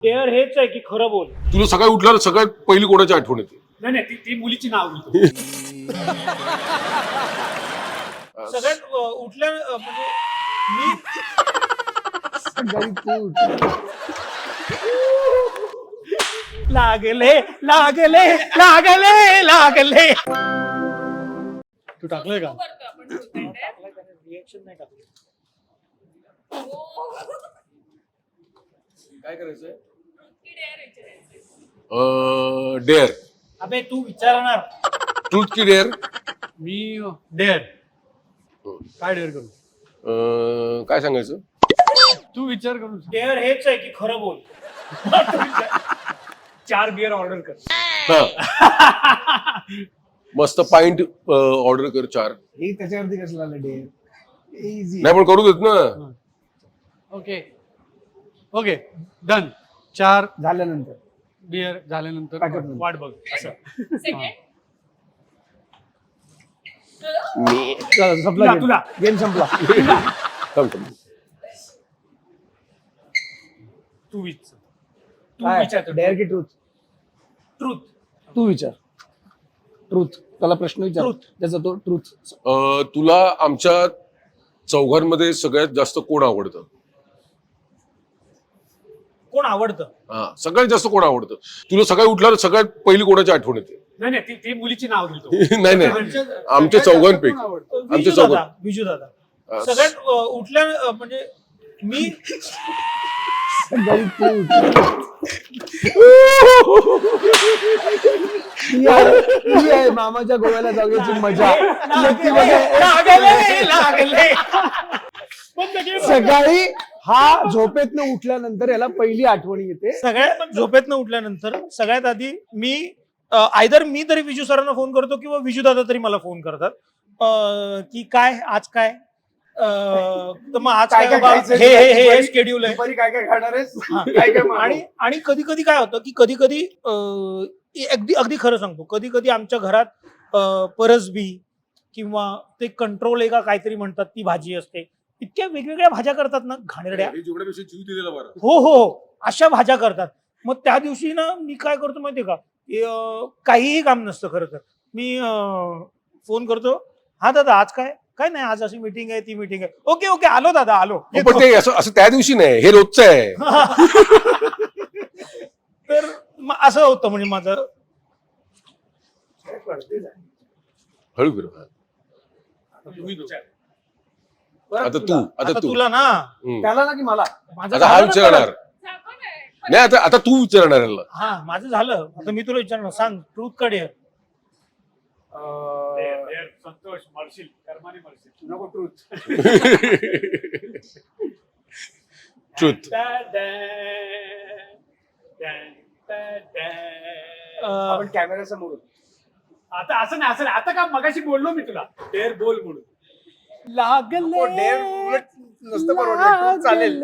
Dare हेच आहे की खरं बोल. तुला सकाळी उठल्यावर सगळ्यात पहिली कोणाची आठवण येते? नाही नाही, ती मुलीची नाव घेतो. सगळ्यात उठल्या म्हणजे मी लागले लागले लागले लागले. तू टाकलंय का? रिएक्शन नाही टाकलं. काय करायचंय? डेअर. अबे तू विचारणार. ट्रूथ की डेअर? मी डेअर. काय डेअर करू? काय सांगायचं? तू विचार करू. डेअर हेच आहे की खरं बोल. 4 बिअर ऑर्डर कर. मस्त पाइंट ऑर्डर कर 4. एक त्याच्यावरती कसं आलं डेअर इझी. नाही पण करू देत ना. Okay okay done. 4 झाल्यानंतर बिअर झाल्यानंतर Packet मध्ये. वाट बघ असं. मी संपला तुला. गेम संपला. थांब, थांब. तू विचार. तू काय विचार. डेअर की ट्रूथ? ट्रूथ. तू विचार. ट्रूथ. त्याला प्रश्न विचार. Truth. त्याचा तो ट्रूथ. तुला आमच्या चौघांमध्ये सगळ्यात जास्त कोण आवडतं? कोण आवडतं? हा, सगळ्यात जास्त कोण आवडतं? तुला सकाळी उठल्यावर सगळ्यात पहिली कोणाची आठवण येते? नाही नाही, ती मुलीची नाव घेतो. नाही नाही, आमच्या चौघांपैकी. आमच्या विजू चौघां दादा. विजू दादा सगळ्यात उठल्या म्हणजे मी ही आहे मामाच्या गोव्याला जाण्याची मजा. लागले लागले. सकाळी हा झोपेतनं उठल्यानंतर याला पहिली आठवण येते. सगळ्या झोपेतनं उठल्यानंतर सगळ्यात आधी मी आयदर मी तरी विजू सरांना फोन करतो किंवा विजू दादा तरी मला फोन करतात की काय आज काय. तर मग आज काय काय काय बाबा, खायचंय? हे शेड्यूल आहे. दुपारी काय काय खाणार आहेस? हा. काय काय मागवू? आणि कधी कधी काय होतं की कधी कधी अगदी अगदी खरं सांगतो, कधी कधी आमच्या घरात परसबी किंवा ते कंट्रोल आहे का काहीतरी म्हणतात ती भाजी असते. इतक्या वेगवेगळ्या भाज्या करतात ना घाणेरड्या. जेवढ्यापेक्षा जीव दिलेला बरं. हो हो हो, अशा भाज्या करतात. मग त्या दिवशी ना मी काय करतो माहितीये का, काहीही काम नसतं खरं तर. मी फोन करतो, हा दादा आज काय काय नाही, आज अशी मीटिंग आहे ती मीटिंग आहे. ओके ओके आलो दादा आलो. पण ते असं त्या दिवशी नाही, हे रोजचं आहे. तर असं होतं म्हणजे माझं. हळू फिरव. आता तू तुला ना त्याला ना की मला? माझं आता हा झालं ना विचारणार परत. नाही, आता तू विचारणार याला. हा माझं झालं. आता मी तुला विचारणार, सांग ट्रूथ का डेअर? संतोष मरशील, कर्माने मरशील. नको ट्रूथ. ट्रूथ. आपण कॅमेरा समोर. आता असं नाही, आता का मगाशी बोललो मी तुला डेअर बोल म्हणून. लागले डेअर उलट नसतं परवडलं. ट्रूथ चालेल.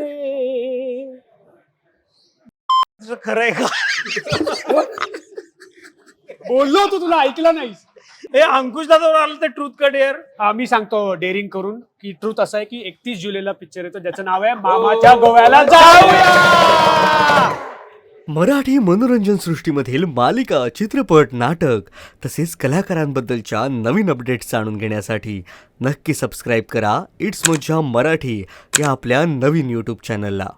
खरं आहे का? बोललो होतो तुला, ऐकलं नाहीस. हे अंकुश दादावर आलं ते ट्रूथ का डेअर? मी सांगतो डेअरिंग करून की ट्रूथ असं आहे की 31 जुलैला पिक्चर येतो ज्याचं नाव आहे मामाच्या गोव्याला जाऊया. मराठी मनोरंजन सृष्टीमधील मालिका, चित्रपट, नाटक तसेच कलाकारांबद्दलच्या नवीन अपडेट्स जाणून घेण्यासाठी नक्की सबस्क्राईब करा इट्स मज्जा मराठी या आपल्या नवीन यूट्यूब चॅनलला.